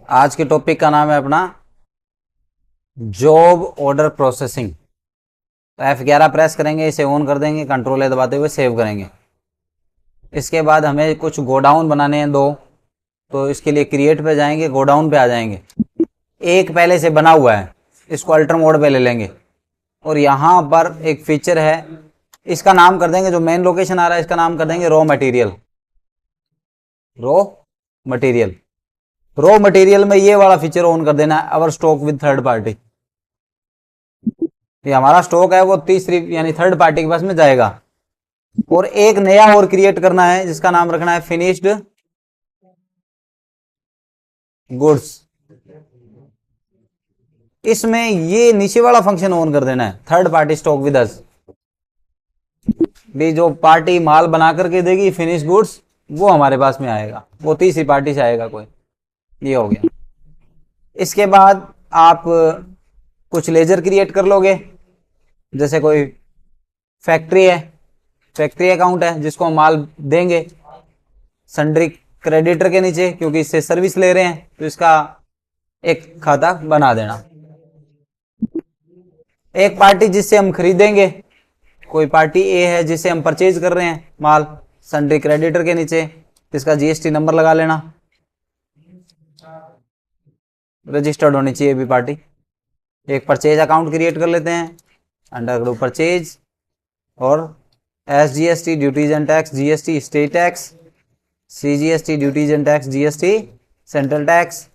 आज के टॉपिक का नाम है अपना जॉब ऑर्डर प्रोसेसिंग। तो F11 प्रेस करेंगे, इसे ऑन कर देंगे, कंट्रोल ए दबाते हुए सेव करेंगे। इसके बाद हमें कुछ गोडाउन बनाने हैं दो, तो इसके लिए क्रिएट पे जाएंगे, गोडाउन पे आ जाएंगे। एक पहले से बना हुआ है, इसको अल्टर मोड पे ले लेंगे और यहाँ पर एक फीचर है, इसका नाम कर देंगे, जो मेन लोकेशन आ रहा है इसका नाम कर देंगे रॉ मटेरियल। रॉ मटेरियल में ये वाला फीचर ऑन कर देना है, अवर स्टॉक विद थर्ड पार्टी। ये हमारा स्टॉक है वो तीसरी यानी थर्ड पार्टी के पास में जाएगा। और एक नया और क्रिएट करना है जिसका नाम रखना है फिनिश्ड गुड्स। इसमें ये नीचे वाला फंक्शन ऑन कर देना है, third party stock with us. भी जो पार्टी माल बना करके देगी फिनिश गुड्स, वो हमारे पास में आएगा, वो तीसरी पार्टी से आएगा कोई। ये हो गया। इसके बाद आप कुछ लेजर क्रिएट कर लोगे, जैसे कोई फैक्ट्री है, फैक्ट्री अकाउंट है जिसको हम माल देंगे सन्ड्री क्रेडिटर के नीचे, क्योंकि इससे सर्विस ले रहे हैं तो इसका एक खाता बना देना। एक पार्टी जिससे हम खरीदेंगे, कोई पार्टी ए है जिससे हम परचेज कर रहे हैं माल सन्ड्री क्रेडिटर के नीचे, इसका जीएसटी नंबर लगा लेना, रजिस्टर्ड होनी चाहिए भी पार्टी। एक परचेज अकाउंट क्रिएट कर लेते हैं अंडर ग्रुप परचेज, और SGST duties and tax, GST state tax, CGST duties and tax, GST central tax,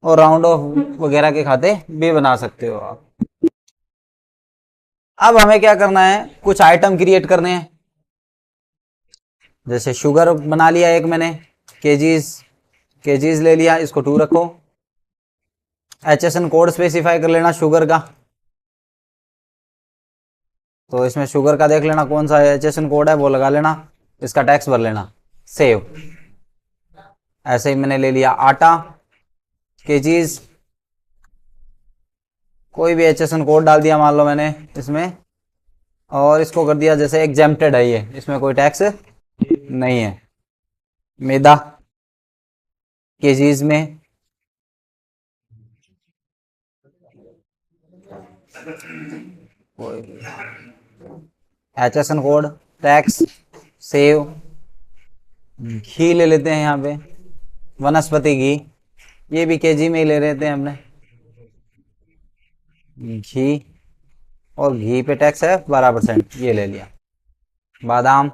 और राउंड ऑफ वगैरह के खाते भी बना सकते हो आप। अब हमें क्या करना है, कुछ आइटम क्रिएट करने हैं। जैसे शुगर बना लिया एक मैंने, केजीज ले लिया, इसको 2 रखो। HSN कोड स्पेसिफाई कर लेना शुगर का, तो इसमें शुगर का देख लेना कौन सा HSN कोड है, वो लगा लेना, इसका टैक्स भर लेना, सेव। ऐसे ही मैंने ले लिया आटा, केजीज, कोई भी HSN कोड डाल दिया मान लो मैंने इसमें, और इसको कर दिया जैसे एग्जेम्प्टेड है, ये इसमें कोई टैक्स नहीं है। मैदा केजीज में, HSN कोड, टैक्स, सेव। घी ले लेते हैं यहाँ पे, वनस्पति घी, ये भी केजी में ही ले लेते हैं हमने घी, और घी पे टैक्स है 12%, ये ले लिया। बादाम,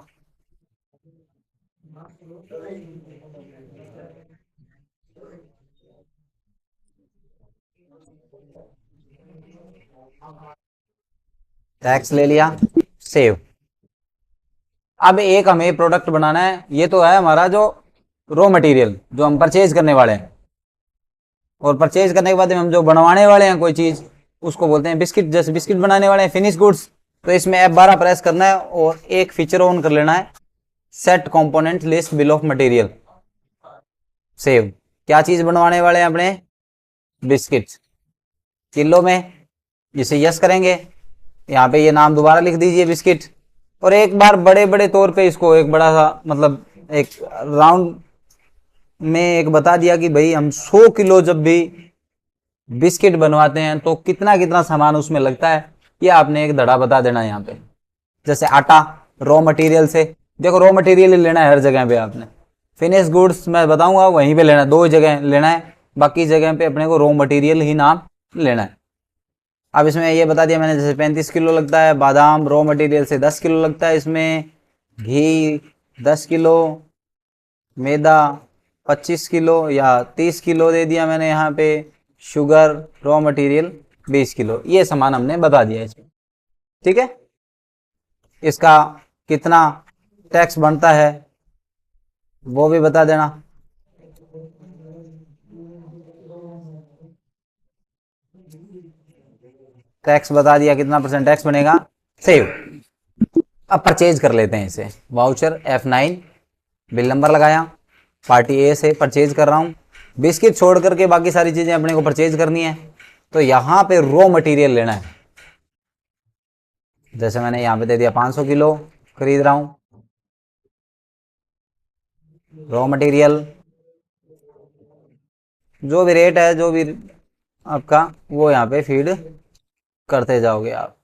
टैक्स ले लिया, सेव। अब एक हमें प्रोडक्ट बनाना है, ये तो है हमारा जो रॉ मटेरियल जो हम परचेज करने वाले हैं, और परचेज करने के बाद हम जो बनवाने वाले हैं कोई चीज, उसको बोलते हैं बिस्किट। जैसे बिस्किट बनाने वाले हैं फिनिश गुड्स, तो इसमें F12 प्रेस करना है और एक फीचर ऑन कर लेना है, set component list bill of material, save. क्या चीज बनवाने वाले हैं अपने, बिस्किट, किलो में, जिसे यस करेंगे, यहाँ पे ये नाम दोबारा लिख दीजिए बिस्किट, और एक बार बड़े बड़े तौर पे इसको एक बड़ा सा मतलब एक राउंड में एक बता दिया कि भाई हम 100 किलो जब भी बिस्किट बनवाते हैं तो कितना कितना सामान उसमें लगता है, ये आपने एक धड़ा बता देना यहाँ पे। जैसे आटा रॉ मटेरियल से, देखो रॉ मटेरियल लेना है हर जगह पे आपने, फिनिश गुड्स मैं बताऊंगा वहीं पे लेना है, 2 जगह लेना है, बाकी जगह पे अपने को रॉ मटेरियल ही नाम लेना है। अब इसमें ये बता दिया मैंने, जैसे 35 किलो लगता है बादाम, रॉ मटेरियल से 10 किलो लगता है इसमें, घी 10 किलो, मैदा 25 किलो या 30 किलो दे दिया मैंने यहाँ पे, शुगर रॉ मटेरियल 20 किलो, ये सामान हमने बता दिया इसमें। ठीक है, इसका कितना टैक्स बनता है वो भी बता देना। टैक्स बता दिया, कितना % टैक्स बनेगा, सेव। अब परचेज कर लेते हैं इसे, वाउचर F9, बिल नंबर लगाया, पार्टी ए से परचेज कर रहा हूं, बिस्किट छोड़ करके बाकी सारी चीजें अपने को परचेज करनी है, तो यहां पे रॉ मटेरियल लेना है। जैसे मैंने यहां पे दे दिया 500 किलो खरीद रहा हूं, रॉ मटेरियल जो भी रेट है, जो भी आपका, वो यहाँ पे फीड करते जाओगे आप।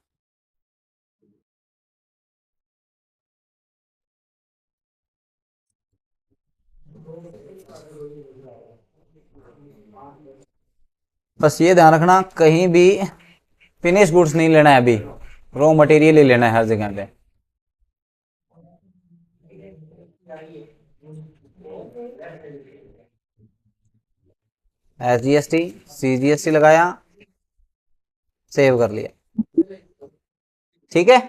बस ये ध्यान रखना, कहीं भी फिनिश गुड्स नहीं लेना है, अभी रॉ मटेरियल ही लेना है हर जगह पे। SGST CGST लगाया, सेव कर लिया, ठीक है।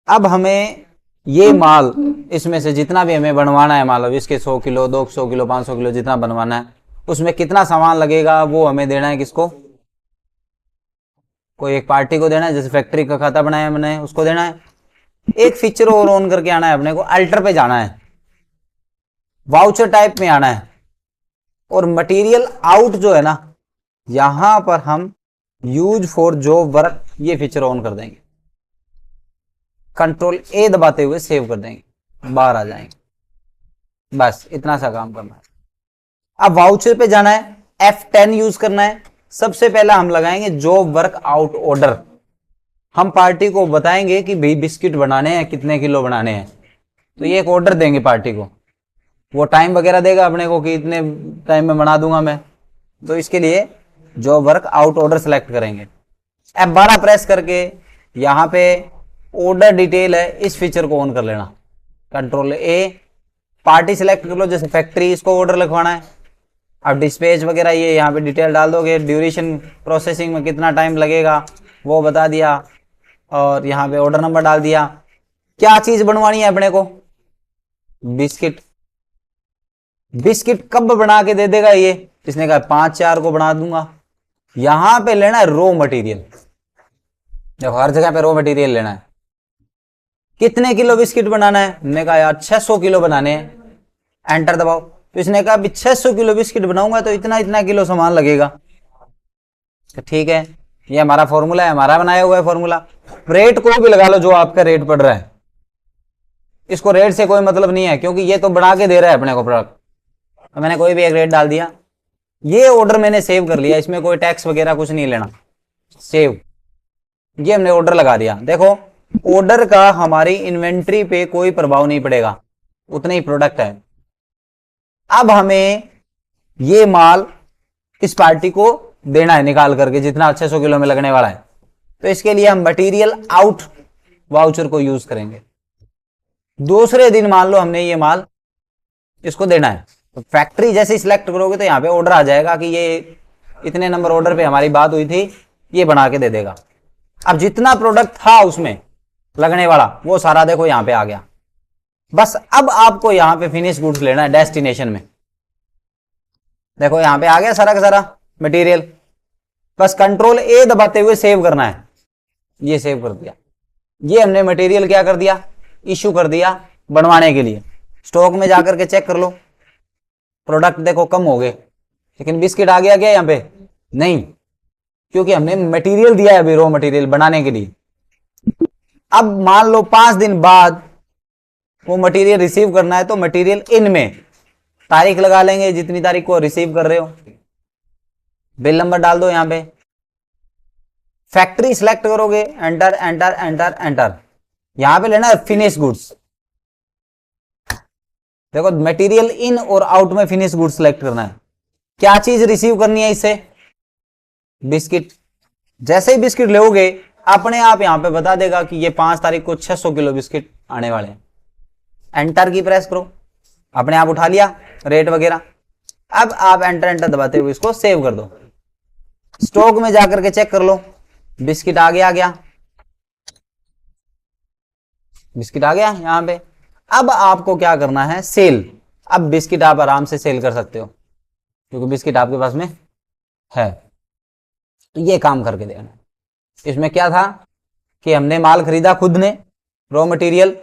अब हमें ये माल, इसमें से जितना भी हमें बनवाना है, मान लो इसके 100 किलो 200 किलो 500 किलो जितना बनवाना है, उसमें कितना सामान लगेगा वो हमें देना है। किसको? कोई एक पार्टी को देना है, जैसे फैक्ट्री का खाता बनाया मैंने, उसको देना है। एक फीचर और ऑन करके आना है अपने को, अल्टर पे जाना है, वाउचर टाइप में आना है, और मटेरियल आउट जो है ना, यहां पर हम यूज फॉर जॉब वर्क ये फीचर ऑन कर देंगे। कंट्रोल ए दबाते हुए सेव कर देंगे, बाहर आ जाएंगे। बस इतना सा काम करना है। अब वाउचर पे जाना है, F10 यूज करना है। सबसे पहला हम लगाएंगे जॉब वर्क आउट ऑर्डर। हम पार्टी को बताएंगे कि भाई बिस्किट बनाने हैं, कितने किलो बनाने हैं, तो ये एक ऑर्डर देंगे पार्टी को। वो टाइम वगैरह देगा अपने को कि इतने टाइम में बना दूंगा मैं, तो इसके लिए job work out order select करेंगे। F12 प्रेस करके यहां पे ऑर्डर डिटेल है, इस फीचर को ऑन कर लेना। कंट्रोल ए, पार्टी सिलेक्ट कर लो, जैसे फैक्ट्री, इसको ऑर्डर लिखवाना है। अब डिस्पैच वगैरह ये यहाँ पे डिटेल डाल दोगे, ड्यूरेशन प्रोसेसिंग में कितना टाइम लगेगा वो बता दिया, और यहाँ पे ऑर्डर नंबर डाल दिया। क्या चीज बनवानी है अपने को? बिस्किट। बिस्किट कब बना के दे देगा ये? इसने कहा 5-4 को बना दूंगा। यहां पे लेना है रॉ मटेरियल, देखो हर जगह पे रॉ मटेरियल लेना है। कितने किलो बिस्किट बनाना है? हमने कहा यार 600 किलो बनाने हैं। एंटर दबाओ, तो इसने कहा 600 किलो बिस्किट बनाऊंगा तो इतना इतना किलो सामान लगेगा। तो ठीक है, ये हमारा फॉर्मूला है, हमारा बनाया हुआ है फॉर्मूला। रेट कोई भी लगा लो जो आपका रेट पड़ रहा है, इसको रेट से कोई मतलब नहीं है, क्योंकि ये तो बना के दे रहा है अपने को प्रोडक्ट। तो मैंने कोई भी एक रेट डाल दिया। ये ऑर्डर मैंने सेव कर लिया, इसमें कोई टैक्स वगैरह कुछ नहीं लेना। सेव, ये हमने ऑर्डर लगा दिया। देखो ऑर्डर का हमारी इन्वेंट्री पे कोई प्रभाव नहीं पड़ेगा, उतने ही प्रोडक्ट है। अब हमें ये माल इस पार्टी को देना है निकाल करके, जितना 600 किलो में लगने वाला है। तो इसके लिए हम मटेरियल आउट वाउचर को यूज करेंगे। दूसरे दिन मान लो हमने ये माल इसको देना है, तो फैक्ट्री जैसे सिलेक्ट करोगे तो यहां पे ऑर्डर आ जाएगा कि ये इतने नंबर ऑर्डर पे हमारी बात हुई थी, ये बना के दे देगा। अब जितना प्रोडक्ट था उसमें लगने वाला वो सारा देखो यहां पे आ गया। बस अब आपको यहां पे फिनिश गुड्स लेना है डेस्टिनेशन में। देखो यहां पे आ गया सारा का सारा मटेरियल। बस कंट्रोल ए दबाते हुए सेव करना है। ये सेव कर दिया। ये हमने मटेरियल क्या कर दिया? इशू कर दिया बनवाने के लिए। स्टॉक में जाकर के चेक कर लो, प्रोडक्ट देखो कम हो गए, लेकिन बिस्किट आ गया क्या यहां पे? नहीं, क्योंकि हमने मटेरियल दिया है अभी रॉ मटेरियल बनाने के लिए। अब मान लो 5 दिन बाद वो मटेरियल रिसीव करना है, तो मटेरियल इन में तारीख लगा लेंगे, जितनी तारीख को रिसीव कर रहे हो। बिल नंबर डाल दो यहां पे। फैक्ट्री सिलेक्ट करोगे, एंटर एंटर एंटर एंटर। यहां पे लेना है फिनिश गुड्स। देखो मटेरियल इन और आउट में फिनिश गुड्स सिलेक्ट करना है। क्या चीज रिसीव करनी है इससे? बिस्किट। जैसे ही बिस्किट लोगे अपने आप यहां पे बता देगा कि ये 5 तारीख को 600 किलो बिस्किट आने वाले हैं। एंटर की प्रेस करो, अपने आप उठा लिया रेट वगैरह। अब आप एंटर एंटर दबाते हुए इसको सेव कर दो। स्टॉक में जाकर के चेक कर लो, बिस्किट आ गया बिस्किट आ गया यहां पे। अब आपको क्या करना है? सेल। अब बिस्किट आप आराम से सेल कर सकते हो, क्योंकि बिस्किट आपके पास में है। तो ये काम करके देना। इसमें क्या था कि हमने माल खरीदा खुद ने, रॉ मटेरियल,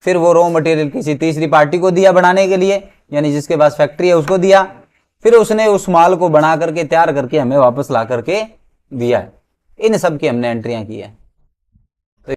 फिर वो रॉ मटेरियल किसी तीसरी पार्टी को दिया बनाने के लिए, यानी जिसके पास फैक्ट्री है उसको दिया, फिर उसने उस माल को बना करके तैयार करके हमें वापस ला करके दिया है। इन सब की हमने एंट्रियां की है।